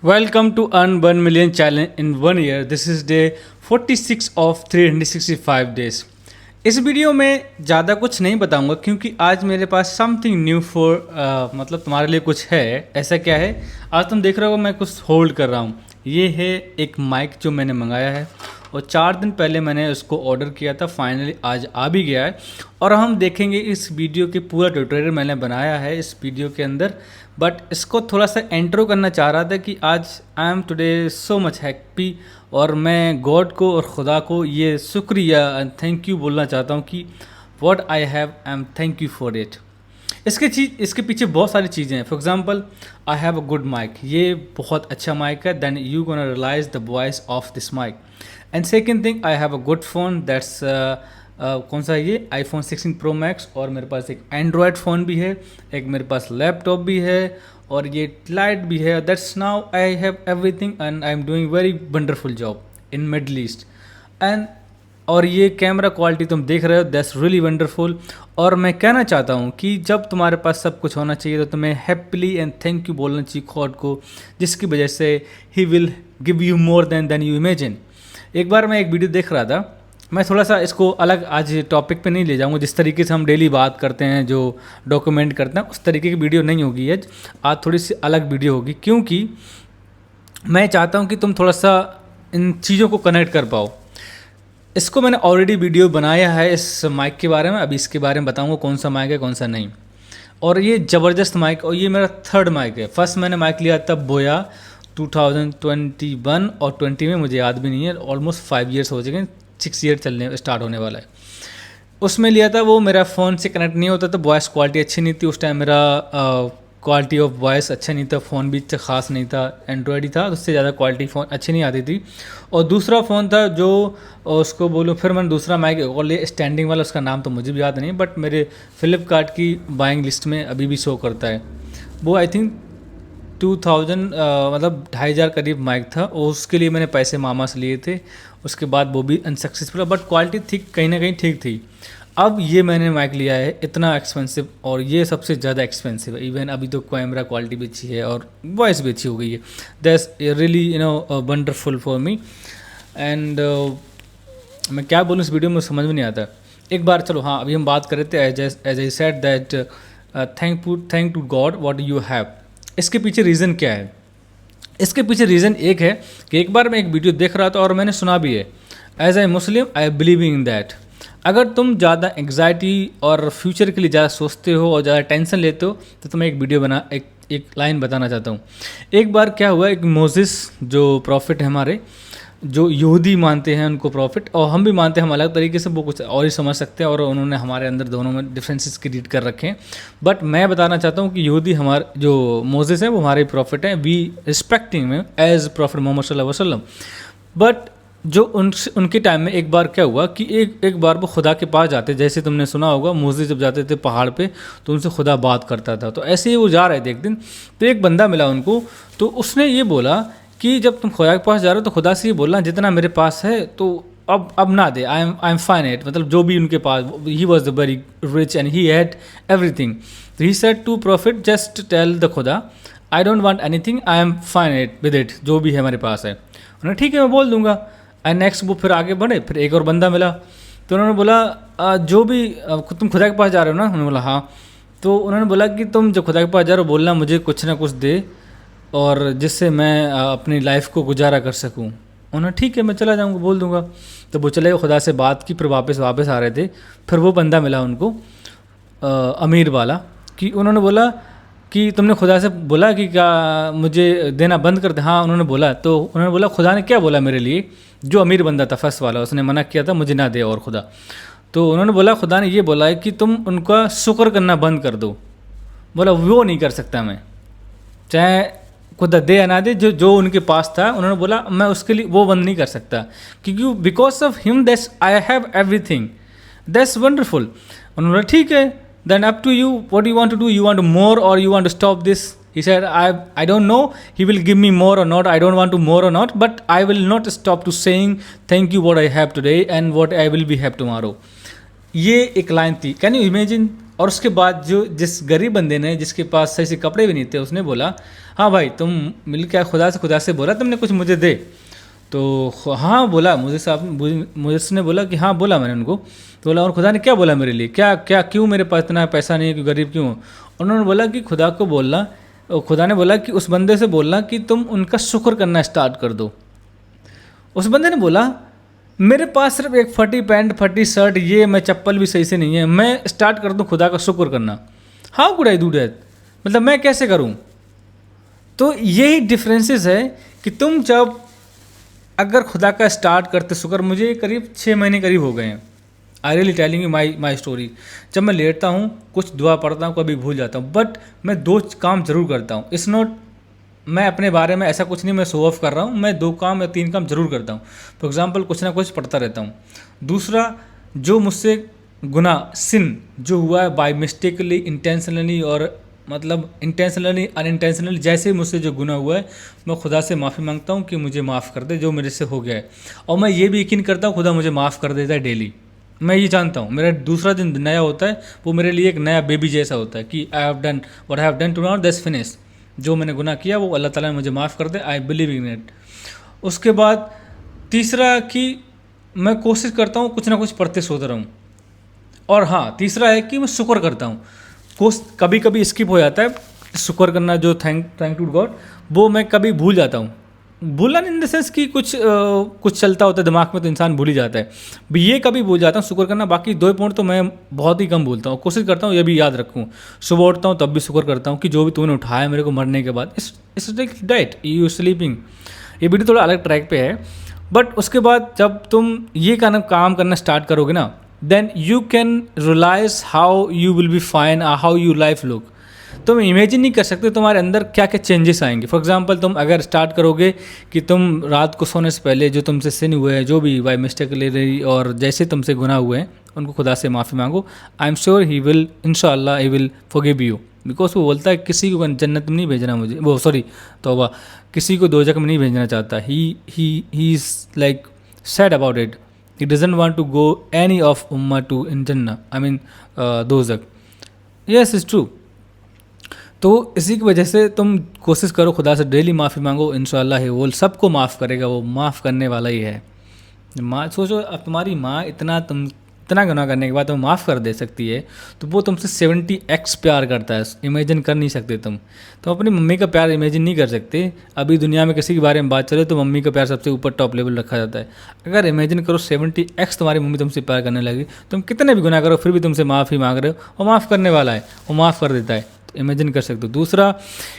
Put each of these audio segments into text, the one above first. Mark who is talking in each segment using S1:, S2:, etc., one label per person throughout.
S1: Welcome to Earn 1 Million Challenge in 1 year. This is day 46 of 365 days. इस video में ज़्यादा कुछ नहीं बताऊंगा क्योंकि आज मेरे पास समथिंग न्यू फॉर मतलब तुम्हारे लिए कुछ है। ऐसा क्या है, आज तुम देख रहे हो मैं कुछ होल्ड कर रहा हूँ। ये है एक माइक जो मैंने मंगाया है और 4 दिन पहले मैंने उसको ऑर्डर किया था, फाइनली आज आ भी गया है। और हम देखेंगे इस वीडियो के पूरा ट्यूटोरियल मैंने बनाया है इस वीडियो के अंदर, बट इसको थोड़ा सा एंट्रो करना चाह रहा था कि आज I am today so much happy और मैं गॉड को और ख़ुदा को ये शुक्रिया एंड थैंक यू बोलना चाहता हूँ कि what I have I am thank you for it. इसके पीछे बहुत सारी चीज़ें हैं। For example, I have a good mic, ये बहुत अच्छा माइक है, then you gonna realise the voice of this mic. And second thing, I have a good phone, that's कौन सा है ये, आईफोन 16 प्रो मैक्स। और मेरे पास एक एंड्रॉयड फ़ोन भी है, एक मेरे पास लैपटॉप भी है और ये लाइट भी है। That's now I have everything and I am doing very wonderful job in middle east. And और ये कैमरा क्वालिटी तुम देख रहे हो, दैट्स रियली वंडरफुल। और मैं कहना चाहता हूँ कि जब तुम्हारे पास सब कुछ होना चाहिए तो तुम्हें हैप्पीली एंड थैंक यू बोलना चाहिए गॉड को, जिसकी वजह से he will give you more than you imagine. एक बार मैं एक वीडियो देख रहा था, मैं थोड़ा सा इसको अलग आज टॉपिक पे नहीं ले जाऊंगा। जिस तरीके से हम डेली बात करते हैं, जो डॉक्यूमेंट करते हैं, उस तरीके की वीडियो नहीं होगी आज थोड़ी सी अलग वीडियो होगी, क्योंकि मैं चाहता हूं कि तुम थोड़ा सा इन चीज़ों को कनेक्ट कर पाओ। इसको मैंने ऑलरेडी वीडियो बनाया है इस माइक के बारे में, अभी इसके बारे में बताऊंगा कौन सा माइक है कौन सा नहीं। और ये ज़बरदस्त माइक, और ये मेरा थर्ड माइक है। फर्स्ट मैंने माइक लिया था बोया 2021 और 20 में, मुझे याद भी नहीं है, ऑलमोस्ट 5 ईयर्स हो चुके हैं, 6 ईयर चलने स्टार्ट होने वाला है। उसमें लिया था, वो मेरा फ़ोन से कनेक्ट नहीं होता था, वॉइस क्वालिटी अच्छी नहीं थी उस टाइम, मेरा क्वालिटी ऑफ वॉइस अच्छा नहीं था, फ़ोन भी ख़ास नहीं था, एंड्रॉयड ही था, उससे ज़्यादा क्वालिटी फ़ोन अच्छी नहीं आती थी। और दूसरा फ़ोन था जो उसको बोलो, फिर मैंने दूसरा माइक और ले स्टैंडिंग वाला, उसका नाम तो मुझे भी याद नहीं, बट मेरे फ्लिपकार्ट की बाइंग लिस्ट में अभी भी शो करता है। वो आई थिंक 2000 मतलब 2500 करीब माइक था, और उसके लिए मैंने पैसे मामा से लिए थे। उसके बाद वो भी अनसक्सेसफुल, बट क्वालिटी ठीक कहीं ना कहीं ठीक थी। अब ये मैंने माइक लिया है इतना एक्सपेंसिव, और ये सबसे ज़्यादा एक्सपेंसिव है। इवन अभी तो कैमरा क्वालिटी भी अच्छी है और वॉइस भी अच्छी हो गई है। That's really wonderful for me. And मैं क्या बोलूँ इस वीडियो में समझ में नहीं आता। एक बार चलो, हाँ, अभी हम बात कर रहे थे as I said that thank to God what you have. इसके पीछे रीज़न क्या है? इसके पीछे रीज़न एक है कि एक बार मैं एक वीडियो देख रहा था और मैंने सुना भी है, as a Muslim I believe in that. अगर तुम ज़्यादा एंग्जाइटी और फ्यूचर के लिए ज़्यादा सोचते हो और ज़्यादा टेंशन लेते हो तो तुम्हें एक वीडियो बना एक लाइन बताना चाहता हूँ। एक बार क्या हुआ, एक मोसेस जो प्रॉफिट है हमारे, जो यहूदी मानते हैं उनको प्रॉफिट, और हम भी मानते हैं, हम अलग तरीके से वो कुछ और ही समझ सकते हैं, और उन्होंने हमारे अंदर दोनों में डिफरेंसेस क्रिएट कर रखे हैं। बट मैं बताना चाहता हूँ कि यहूदी हमारे जो मोसेस हैं वो हमारे प्रॉफिट हैं, वी रिस्पेक्टिंग में एज प्रॉफिट मोहम्मद सल्लल्लाहु अलैहि वसल्लम। बट जो उनके टाइम में एक बार क्या हुआ कि एक बार वो खुदा के पास जाते, जैसे तुमने सुना होगा मोसेस जब जाते थे पहाड़ पे तो उनसे खुदा बात करता था। तो ऐसे ही वो जा रहे थे एक दिन, तो एक बंदा मिला उनको, तो उसने ये बोला कि जब तुम खुदा के पास जा रहे हो तो खुदा से ये बोलना जितना मेरे पास है तो अब ना दे, आई एम फाइनाइट, मतलब जो भी उनके पास, he was very rich and he had everything. तो he said to prophet just tell the खुदा I don't want anything, I am finite with it, जो भी है हमारे पास है। उन्होंने ठीक है मैं बोल दूंगा। एंड नेक्स्ट वो फिर आगे बढ़े, फिर एक और बंदा मिला, तो उन्होंने बोला जो भी तुम खुदा के पास जा रहे हो ना? उन्होंने बोला हाँ। तो उन्होंने बोला कि तुम जब खुदा के पास जा रहे हो बोलना मुझे कुछ ना कुछ दे, और जिससे मैं अपनी लाइफ को गुजारा कर सकूं। उन्होंने ठीक है मैं चला जाऊंगा, बोल दूंगा। तो वो चले गए, खुदा से बात की, फिर वापस आ रहे थे, फिर वो बंदा मिला उनको अमीर वाला, कि उन्होंने बोला कि तुमने खुदा से बोला कि क्या मुझे देना बंद कर दे? हाँ उन्होंने बोला। तो उन्होंने बोला खुदा ने क्या बोला मेरे लिए? जो अमीर बंदा था फर्स्ट वाला, उसने मना किया था मुझे ना दे और खुदा। तो उन्होंने बोला खुदा ने ये बोला है कि तुम उनका शुक्र करना बंद कर दो। बोला वो नहीं कर सकता मैं, चाहे खुदा दे या ना दे, जो उनके पास था उन्होंने बोला मैं उसके लिए वो बंद नहीं कर सकता, क्योंकि because of him that's I have everything, that's wonderful. उन्होंने बोला ठीक है, then up to you, what do you want to do? You want more or you want to stop this? He said I don't know, he will give me more or not, I don't want to more or not, but I will not stop to saying thank you what I have today and what I will be have tomorrow. ये एक line थी। Can you imagine और उसके बाद जो जिस गरीब बंदे ने, जिसके पास सही से कपड़े भी नहीं थे, उसने बोला हाँ भाई तुम मिल क्या खुदा से बोला तुमने कुछ मुझे दे? तो हाँ बोला मुझे साहब, मुझे उसने बोला कि हाँ बोला मैंने उनको। तो बोला और खुदा ने क्या बोला मेरे लिए, क्या क्या क्यों मेरे पास इतना पैसा नहीं है, क्यों गरीब क्यों हूँ? उन्होंने बोला कि खुदा को बोलना, खुदा ने बोला कि उस बंदे से बोलना कि तुम उनका शुक्र करना स्टार्ट कर दो। उस बंदे ने बोला मेरे पास सिर्फ एक फटी पैंट, फटी शर्ट, ये मैं चप्पल भी सही से नहीं है, मैं स्टार्ट कर दूं खुदा का शुक्र करना? How could I do that? मतलब मैं कैसे करूं? तो यही डिफरेंसेस है कि तुम जब अगर खुदा का स्टार्ट करते शुक्र, मुझे करीब 6 महीने करीब हो गए हैं। I really telling you my story. जब मैं लेटता हूँ कुछ दुआ पढ़ता हूँ, कभी भूल जाता हूँ, बट मैं 2 काम जरूर करता हूँ। इट्स नॉट, मैं अपने बारे में ऐसा कुछ नहीं मैं शो ऑफ कर रहा हूँ, मैं 2 काम या 3 काम जरूर करता हूँ। फॉर एग्जाम्पल कुछ ना कुछ पढ़ता रहता हूँ। दूसरा, जो मुझसे गुनाह सिन जो हुआ है बाय मिस्टेकली, इंटेंशनली, और मतलब इंटेंशनली अनइंटेंशनली, जैसे मुझसे जो गुनाह हुआ है, मैं खुदा से माफ़ी मांगता हूँ कि मुझे माफ़ कर दे जो मेरे से हो गया है। और मैं ये भी यकीन करता हूँ खुदा मुझे माफ़ कर देता है डेली। मैं ये जानता हूँ मेरा दूसरा दिन नया होता है, वो मेरे लिए एक नया बेबी जैसा होता है कि I have done what I have done to not that's finish. जो मैंने गुनाह किया वो अल्लाह ताला ने मुझे माफ़ कर दे, आई बिलीव इन इट। उसके बाद तीसरा कि मैं कोशिश करता हूँ कुछ ना कुछ पढ़ते सोता रहूँ। और हाँ, तीसरा है कि मैं शुक्र करता हूँ। कभी कभी स्किप हो जाता है शुक्र करना, जो थैंक टू गॉड, वो मैं कभी भूल जाता हूँ। भूलना इन द सेंस कि कुछ चलता होता है दिमाग में तो इंसान भूल ही जाता है। भी ये कभी भूल जाता हूँ शुक्र करना। बाकी 2 पॉइंट तो मैं बहुत ही कम भूलता हूँ, कोशिश करता हूँ ये भी याद रखूँ। सुबह उठता हूँ तब भी शुक्र करता हूँ कि जो भी तूने उठाया मेरे को मरने के बाद, it's like diet you sleeping. ये वीडियो थोड़ा अलग ट्रैक पे है, बट उसके बाद जब तुम ये काम करना स्टार्ट करोगे ना, then you can realise how you will be fine, how you life look. तुम इमेजिन नहीं कर सकते तुम्हारे अंदर क्या क्या चेंजेस आएंगे। फॉर एग्जांपल तुम अगर स्टार्ट करोगे कि तुम रात को सोने से पहले जो तुमसे सिन हुए हैं, जो भी बाय मिस्टेक ले रही और जैसे तुमसे गुनाह हुए हैं, उनको खुदा से माफ़ी मांगो। I am sure he will, इंशाल्लाह he will forgive you. Because वो बोलता है किसी को जन्नत में नहीं भेजना मुझे, वो सॉरी तौबा, किसी को दोजख में नहीं भेजना चाहता। He is like sad about it. He doesn't want to go any of उम्मा टू इन जन्ना, आई मीन दोजख। Yes is true. तो इसी की वजह से तुम कोशिश करो खुदा से डेली माफ़ी मांगो, इंशाल्लाह है वो सबको माफ़ करेगा, वो माफ़ करने वाला ही है। माँ सोचो, अब तुम्हारी माँ इतना गुनाह करने के बाद तुम्हें माफ़ कर दे सकती है, तो वो तुमसे 70x प्यार करता है। इमेजिन कर नहीं सकते तुम अपनी मम्मी का प्यार इमेजिन नहीं कर सकते। अभी दुनिया में किसी के बारे में बात चले तो मम्मी का प्यार सबसे ऊपर टॉप लेवल रखा जाता है। अगर इमेजिन करो 70x तुम्हारी मम्मी तुमसे प्यार करने लगी, तुम कितने भी गुनाह करो फिर भी तुमसे माफ़ी मांग रहे हो, वो माफ़ करने वाला है, वो माफ़ कर देता है। तो इमेजिन कर सकते हो। दूसरा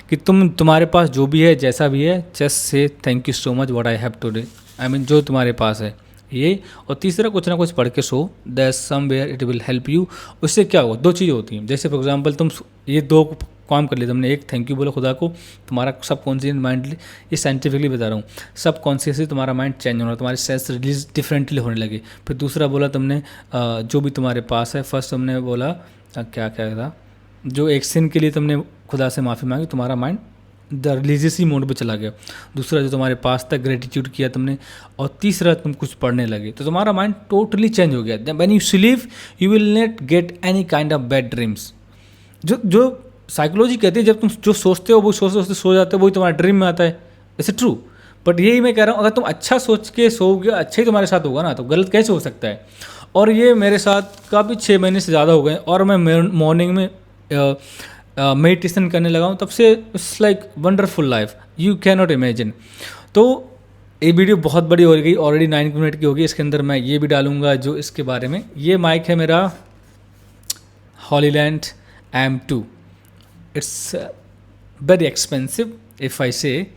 S1: कि तुम्हारे पास जो भी है, जैसा भी है, just say thank you so much what I have today, I mean जो तुम्हारे पास है ये। और तीसरा कुछ ना कुछ पढ़ के so, that somewhere it will help you. उससे क्या होगा, 2 चीज़ें होती हैं। जैसे फॉर एग्जांपल तुम ये 2 काम कर लिया तुमने, एक थैंक यू बोला खुदा को, तुम्हारा सब कॉन्शियस माइंड, ये साइंटिफिकली बता रहा हूँ, सब कॉन्शियसली तुम्हारा माइंड चेंज होना, तुम्हारी सेंस रिलीज डिफरेंटली होने लगे। फिर दूसरा बोला तुमने जो भी तुम्हारे पास है, फर्स्ट तुमने बोला क्या क्या था, जो एक सिन के लिए तुमने खुदा से माफ़ी मांगी, तुम्हारा माइंड द रिलीजियस मोड पे चला गया। दूसरा जो तुम्हारे पास था ग्रेटिट्यूड किया तुमने, और तीसरा तुम कुछ पढ़ने लगे तो तुम्हारा माइंड टोटली चेंज हो गया। When you sleep you will not get any kind of bad dreams. जो साइकोलॉजी कहती है जब तुम जो सोचते हो वो सोचते सो जाते हो, वही तुम्हारे ड्रीम में आता है। It's true. बट यही मैं कह रहा हूँ, अगर तुम अच्छा सोच के सोओगे, अच्छा ही तुम्हारे साथ होगा ना, तो गलत कैसे हो सकता है। और ये मेरे साथ काफ़ी 6 महीने से ज़्यादा हो गए, और मैं मॉर्निंग में मेडिटेशन करने लगा हूँ तब से। It's like wonderful life, you can not imagine. तो ये वीडियो बहुत बड़ी हो गई, ऑलरेडी 9 मिनट की होगी। इसके अंदर मैं ये भी डालूंगा जो इसके बारे में। ये माइक है मेरा Hollyland M2। It's very expensive if I से,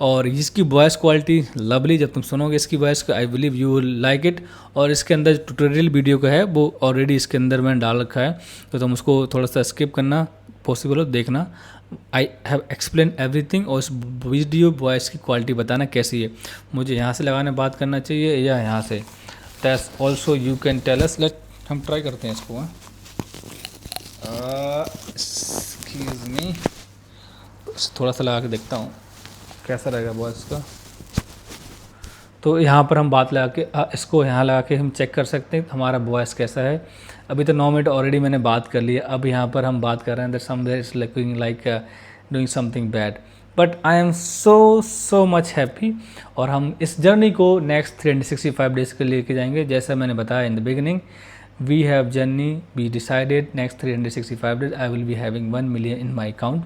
S1: और इसकी वॉइस क्वालिटी लवली। जब तुम सुनोगे इसकी वॉइस को, I believe you will like it. और इसके अंदर ट्यूटोरियल वीडियो का है, वो ऑलरेडी इसके अंदर मैंने डाल रखा है, तो तुम उसको थोड़ा सा स्किप करना, पॉसिबल हो देखना। आई हैव एक्सप्लेन एवरीथिंग, और इस वीडियो वॉइस की क्वालिटी बताना कैसी है। मुझे यहाँ से लगाने बात करना चाहिए या यहाँ से, that's also you can tell us. Let हम ट्राई करते हैं इसको। एक्सक्यूज मी, थोड़ा सा लगा के देखता हूँ कैसा रहेगा वॉइस का। तो यहाँ पर हम बात लगा के इसको यहाँ लगा के हम चेक कर सकते हैं हमारा वॉइस कैसा है। अभी तो 9 मिनट ऑलरेडी मैंने बात कर ली है, अब यहाँ पर हम बात कर रहे हैं that somewhere it's looking like doing something bad, but I am so much happy. और हम इस जर्नी को नेक्स्ट 365 डेज़ के लेके जाएंगे। जैसा मैंने बताया in the beginning, we have journey, we decided next 365 days I will be having 1 million in my account.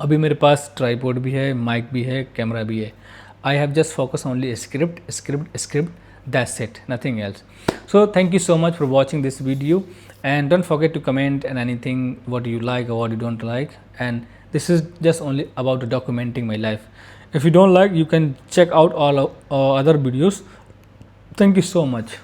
S1: अभी मेरे पास ट्राईपोड भी है, माइक भी है, कैमरा भी है। I have just focus only script, that's it, nothing else. So thank you so much for watching this video, and don't forget to comment and anything what you like or what you don't like, and this is just only about documenting my life. If you don't like, you can check out all other videos. Thank you so much.